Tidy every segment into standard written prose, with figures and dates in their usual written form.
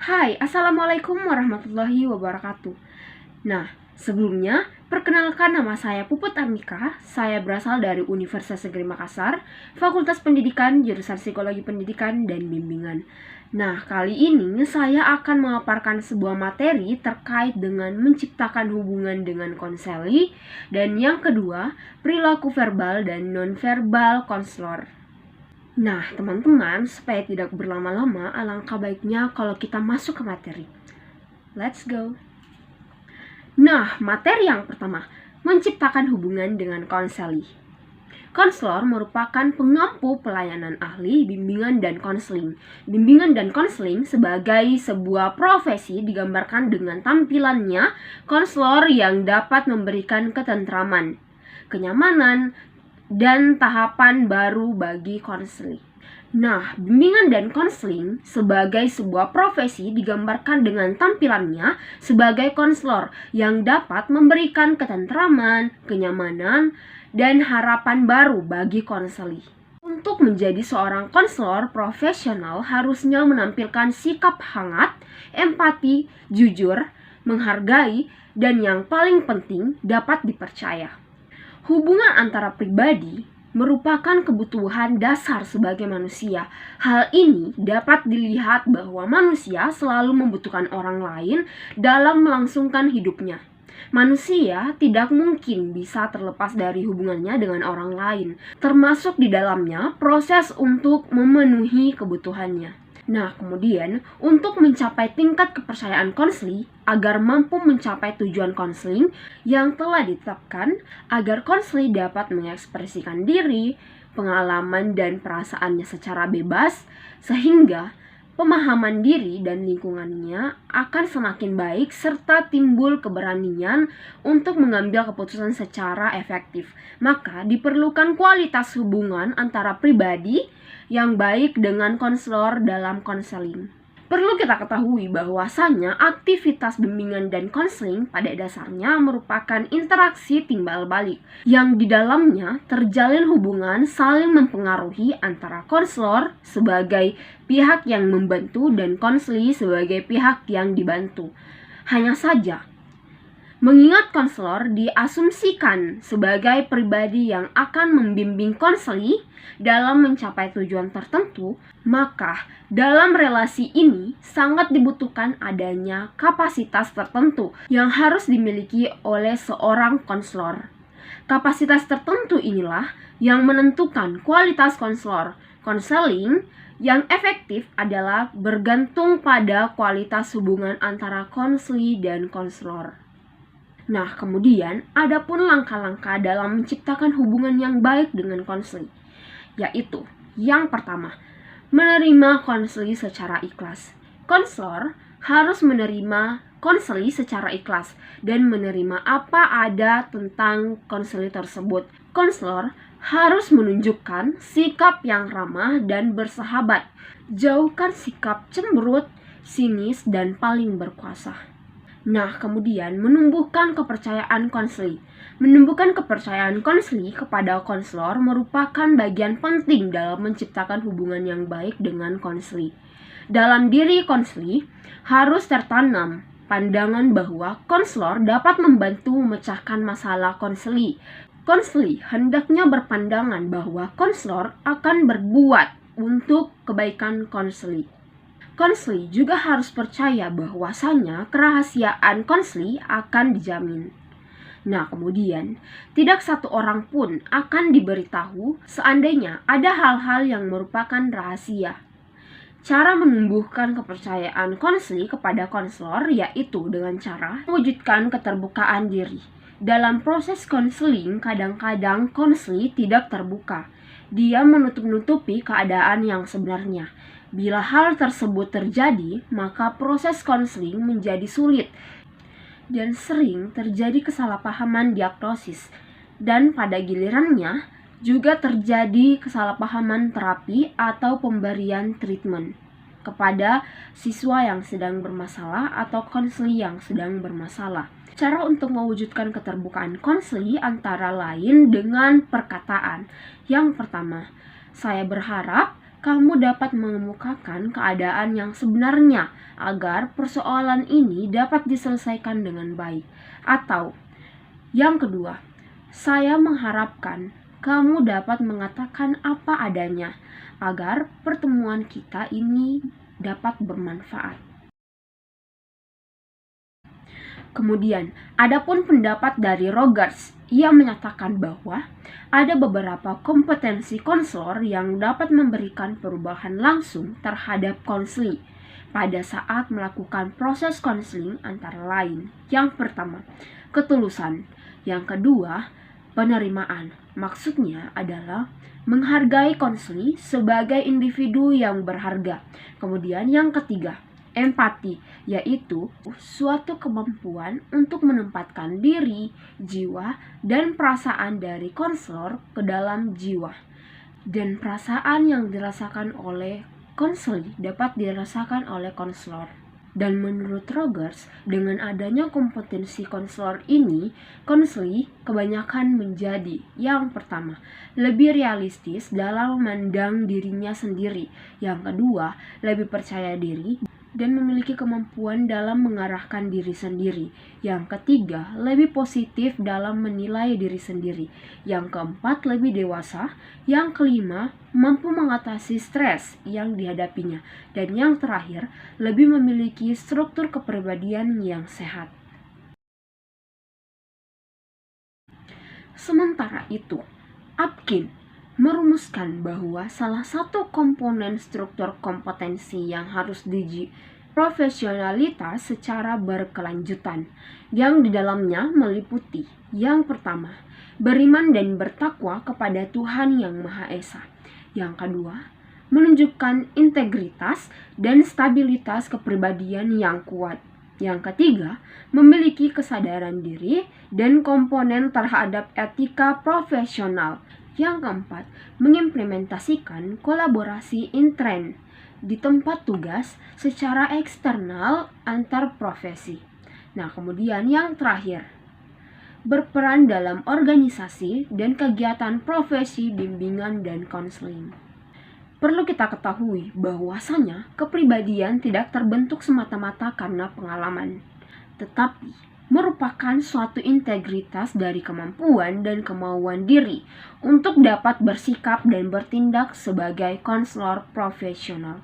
Hai, Assalamualaikum warahmatullahi wabarakatuh. Nah, sebelumnya, perkenalkan nama saya Puput Armika. Saya berasal dari Universitas Negeri Makassar, Fakultas Pendidikan, jurusan Psikologi Pendidikan dan Bimbingan. Nah, kali ini saya akan memaparkan sebuah materi terkait dengan menciptakan hubungan dengan konseli, dan yang kedua, perilaku verbal dan nonverbal konselor. Nah, teman-teman, supaya tidak berlama-lama, alangkah baiknya kalau kita masuk ke materi. Let's go. Nah, materi yang pertama, menciptakan hubungan dengan konseli. Konselor merupakan pengampu pelayanan ahli, bimbingan, dan konseling. Bimbingan dan konseling sebagai sebuah profesi digambarkan dengan tampilannya konselor yang dapat memberikan ketentraman, kenyamanan, dan tahapan baru bagi konseling. Nah, bimbingan dan konseling sebagai sebuah profesi digambarkan dengan tampilannya sebagai konselor yang dapat memberikan ketentraman, kenyamanan, dan harapan baru bagi konseli. Untuk menjadi seorang konselor profesional harusnya menampilkan sikap hangat, empati, jujur, menghargai, dan yang paling penting dapat dipercaya. Hubungan antara pribadi merupakan kebutuhan dasar sebagai manusia. Hal ini dapat dilihat bahwa manusia selalu membutuhkan orang lain dalam melangsungkan hidupnya. Manusia tidak mungkin bisa terlepas dari hubungannya dengan orang lain, termasuk di dalamnya proses untuk memenuhi kebutuhannya. Nah, kemudian untuk mencapai tingkat kepercayaan konseli agar mampu mencapai tujuan konseling yang telah ditetapkan, agar konseli dapat mengekspresikan diri, pengalaman dan perasaannya secara bebas, sehingga pemahaman diri dan lingkungannya akan semakin baik serta timbul keberanian untuk mengambil keputusan secara efektif. Maka diperlukan kualitas hubungan antara pribadi yang baik dengan konselor dalam konseling. Perlu kita ketahui bahwasanya aktivitas bimbingan dan konseling pada dasarnya merupakan interaksi timbal balik yang di dalamnya terjalin hubungan saling mempengaruhi antara konselor sebagai pihak yang membantu dan konseli sebagai pihak yang dibantu. Hanya saja, mengingat konselor diasumsikan sebagai pribadi yang akan membimbing konseli dalam mencapai tujuan tertentu, maka dalam relasi ini sangat dibutuhkan adanya kapasitas tertentu yang harus dimiliki oleh seorang konselor. Kapasitas tertentu inilah yang menentukan kualitas konselor. Konseling yang efektif adalah bergantung pada kualitas hubungan antara konseli dan konselor. Nah, kemudian ada pun langkah-langkah dalam menciptakan hubungan yang baik dengan konseli, yaitu yang pertama, menerima konseli secara ikhlas. Konselor harus menerima konseli secara ikhlas dan menerima apa ada tentang konseli tersebut. Konselor harus menunjukkan sikap yang ramah dan bersahabat. Jauhkan sikap cemberut, sinis, dan paling berkuasa. Nah, kemudian menumbuhkan kepercayaan konseli. Menumbuhkan kepercayaan konseli kepada konselor merupakan bagian penting dalam menciptakan hubungan yang baik dengan konseli. Dalam diri konseli harus tertanam pandangan bahwa konselor dapat membantu memecahkan masalah konseli. Konseli hendaknya berpandangan bahwa konselor akan berbuat untuk kebaikan konseli. Konseli juga harus percaya bahwasanya kerahasiaan konseli akan dijamin. Nah, kemudian tidak satu orang pun akan diberitahu seandainya ada hal-hal yang merupakan rahasia. Cara menumbuhkan kepercayaan konseli kepada konselor yaitu dengan cara mewujudkan keterbukaan diri. Dalam proses konseling, kadang-kadang konseli tidak terbuka. Dia menutup-nutupi keadaan yang sebenarnya. Bila hal tersebut terjadi, maka proses konseling menjadi sulit dan sering terjadi kesalahpahaman diagnosis. Dan pada gilirannya juga terjadi kesalahpahaman terapi atau pemberian treatment kepada siswa yang sedang bermasalah atau konseli yang sedang bermasalah. Cara untuk mewujudkan keterbukaan konseli antara lain dengan perkataan. Yang pertama, saya berharap kamu dapat mengemukakan keadaan yang sebenarnya agar persoalan ini dapat diselesaikan dengan baik. Atau yang kedua, saya mengharapkan kamu dapat mengatakan apa adanya agar pertemuan kita ini dapat bermanfaat. Kemudian, adapun pendapat dari Rogers, ia menyatakan bahwa ada beberapa kompetensi konselor yang dapat memberikan perubahan langsung terhadap konseli pada saat melakukan proses konseling, antara lain. Yang pertama, ketulusan. Yang kedua, penerimaan. Maksudnya adalah menghargai konseli sebagai individu yang berharga. Kemudian yang ketiga, empati, yaitu suatu kemampuan untuk menempatkan diri, jiwa, dan perasaan dari konselor ke dalam jiwa. Dan perasaan yang dirasakan oleh konseli dapat dirasakan oleh konselor. Dan menurut Rogers, dengan adanya kompetensi konselor ini, konseli kebanyakan menjadi yang pertama, lebih realistis dalam memandang dirinya sendiri. Yang kedua, lebih percaya diri dan memiliki kemampuan dalam mengarahkan diri sendiri. Yang ketiga, lebih positif dalam menilai diri sendiri. Yang keempat, lebih dewasa. Yang kelima, mampu mengatasi stres yang dihadapinya. Dan yang terakhir, lebih memiliki struktur kepribadian yang sehat. Sementara itu, Apkin merumuskan bahwa salah satu komponen struktur kompetensi yang harus profesionalitas secara berkelanjutan, yang di dalamnya meliputi yang pertama, beriman dan bertakwa kepada Tuhan Yang Maha Esa. Yang kedua, menunjukkan integritas dan stabilitas kepribadian yang kuat. Yang ketiga, memiliki kesadaran diri dan komponen terhadap etika profesional. Yang keempat, mengimplementasikan kolaborasi intern di tempat tugas secara eksternal antar profesi. Nah, kemudian yang terakhir, berperan dalam organisasi dan kegiatan profesi bimbingan dan konseling. Perlu kita ketahui bahwasanya kepribadian tidak terbentuk semata-mata karena pengalaman, tetapi merupakan suatu integritas dari kemampuan dan kemauan diri untuk dapat bersikap dan bertindak sebagai konselor profesional.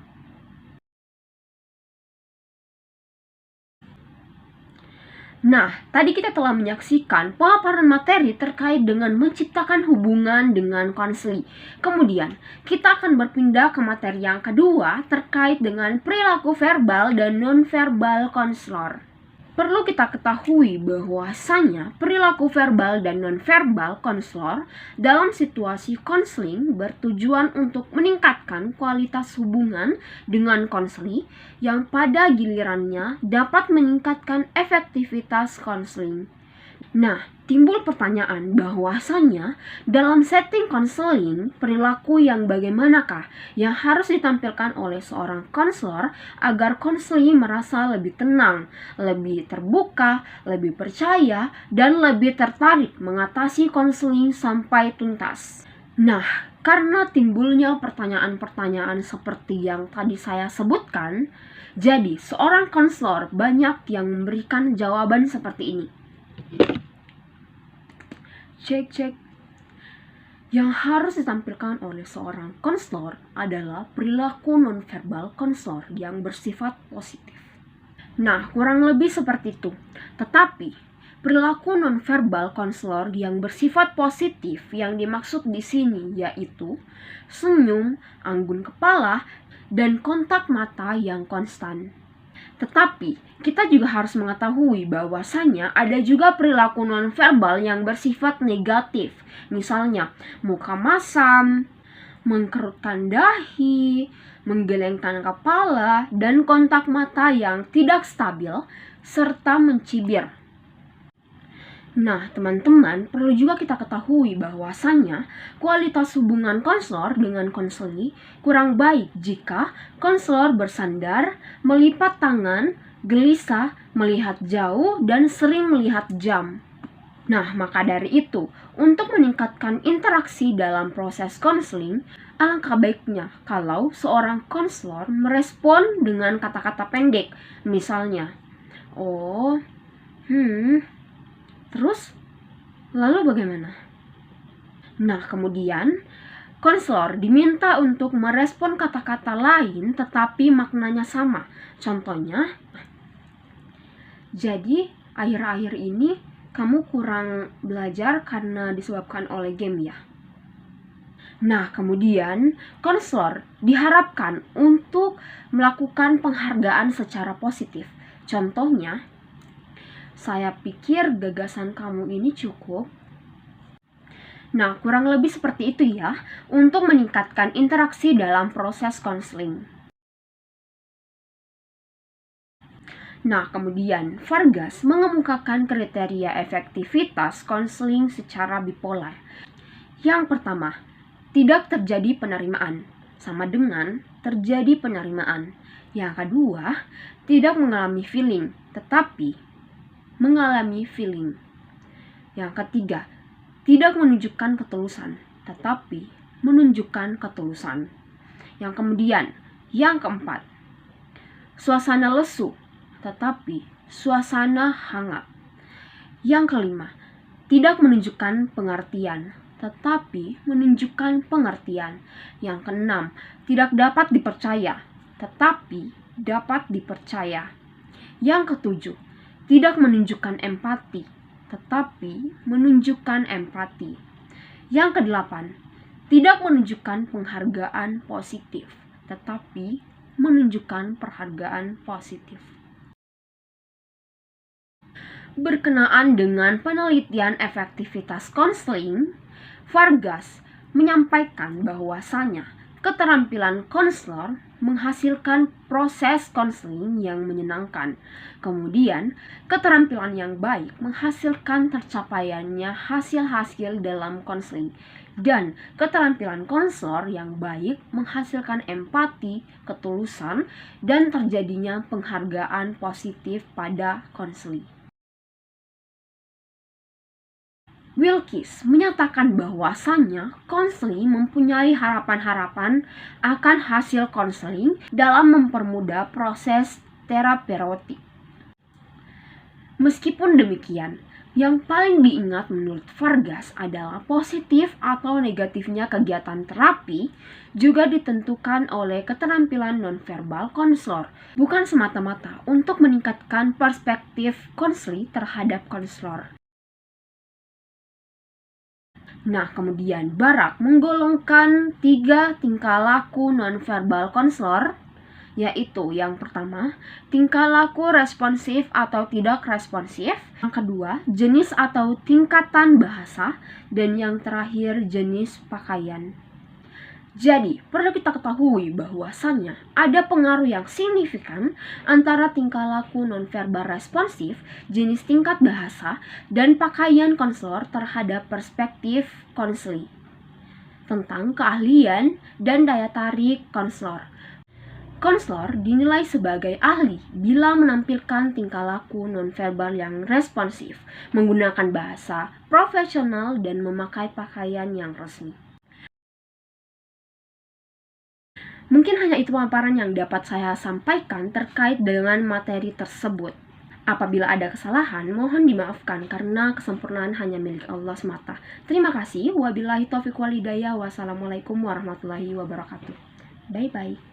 Nah, tadi kita telah menyaksikan pemaparan materi terkait dengan menciptakan hubungan dengan konseli. Kemudian, kita akan berpindah ke materi yang kedua terkait dengan perilaku verbal dan non-verbal konselor. Perlu kita ketahui bahwasanya perilaku verbal dan non-verbal konselor dalam situasi konseling bertujuan untuk meningkatkan kualitas hubungan dengan konseli yang pada gilirannya dapat meningkatkan efektivitas konseling. Nah, timbul pertanyaan bahwasanya dalam setting konseling, perilaku yang bagaimanakah yang harus ditampilkan oleh seorang konselor agar konseli merasa lebih tenang, lebih terbuka, lebih percaya, dan lebih tertarik mengatasi konseling sampai tuntas. Nah, karena timbulnya pertanyaan-pertanyaan seperti yang tadi saya sebutkan, jadi seorang konselor banyak yang memberikan jawaban seperti ini. Cek. Yang harus ditampilkan oleh seorang konselor adalah perilaku nonverbal konselor yang bersifat positif. Nah, kurang lebih seperti itu. Tetapi, perilaku nonverbal konselor yang bersifat positif yang dimaksud di sini yaitu senyum, anggun kepala, dan kontak mata yang konstan. Tetapi, kita juga harus mengetahui bahwasanya ada juga perilaku nonverbal yang bersifat negatif. Misalnya, muka masam, mengkerutkan dahi, menggelengkan kepala, dan kontak mata yang tidak stabil, serta mencibir. Nah, teman-teman, perlu juga kita ketahui bahwasanya kualitas hubungan konselor dengan konseli kurang baik jika konselor bersandar, melipat tangan, gelisah, melihat jauh, dan sering melihat jam. Nah, maka dari itu, untuk meningkatkan interaksi dalam proses konseling, alangkah baiknya kalau seorang konselor merespon dengan kata-kata pendek. Misalnya, "Oh, terus? Lalu bagaimana?" Nah, kemudian konselor diminta untuk merespon kata-kata lain tetapi maknanya sama. Contohnya, "Jadi, akhir-akhir ini kamu kurang belajar karena disebabkan oleh game ya?" Nah, kemudian konselor diharapkan untuk melakukan penghargaan secara positif. Contohnya, "Saya pikir gagasan kamu ini cukup." Nah, kurang lebih seperti itu ya, untuk meningkatkan interaksi dalam proses konseling. Nah, kemudian Vargas mengemukakan kriteria efektivitas konseling secara bipolar. Yang pertama, tidak terjadi penerimaan, sama dengan terjadi penerimaan. Yang kedua, tidak mengalami feeling, tetapi mengalami feeling. Yang ketiga, tidak menunjukkan ketulusan, tetapi menunjukkan ketulusan. Yang keempat, suasana lesu, tetapi suasana hangat. Yang kelima, tidak menunjukkan pengertian, tetapi menunjukkan pengertian. Yang keenam, tidak dapat dipercaya, tetapi dapat dipercaya. Yang ketujuh, tidak menunjukkan empati, tetapi menunjukkan empati. Yang kedelapan, tidak menunjukkan penghargaan positif, tetapi menunjukkan penghargaan positif. Berkenaan dengan penelitian efektivitas konseling, Vargas menyampaikan bahwasanya keterampilan konselor menghasilkan proses konseling yang menyenangkan. Kemudian, keterampilan yang baik menghasilkan tercapaiannya hasil-hasil dalam konseling. Dan keterampilan konselor yang baik menghasilkan empati, ketulusan, dan terjadinya penghargaan positif pada konseling. Wilkes menyatakan bahwasannya konseling mempunyai harapan-harapan akan hasil konseling dalam mempermudah proses terapeutik. Meskipun demikian, yang paling diingat menurut Vargas adalah positif atau negatifnya kegiatan terapi juga ditentukan oleh keterampilan nonverbal konselor, bukan semata-mata untuk meningkatkan perspektif konseling terhadap konselor. Nah, kemudian Barak menggolongkan 3 tingkah laku nonverbal konselor, yaitu yang pertama, tingkah laku responsif atau tidak responsif, yang kedua, jenis atau tingkatan bahasa, dan yang terakhir, jenis pakaian. Jadi, perlu kita ketahui bahwasannya ada pengaruh yang signifikan antara tingkah laku nonverbal responsif, jenis tingkat bahasa, dan pakaian konselor terhadap perspektif konseling tentang keahlian dan daya tarik konselor. Konselor dinilai sebagai ahli bila menampilkan tingkah laku nonverbal yang responsif, menggunakan bahasa profesional, dan memakai pakaian yang resmi. Mungkin hanya itu pemaparan yang dapat saya sampaikan terkait dengan materi tersebut. Apabila ada kesalahan, mohon dimaafkan karena kesempurnaan hanya milik Allah semata. Terima kasih. Wabillahi taufiq wal hidayah. Wassalamualaikum warahmatullahi wabarakatuh. Bye-bye.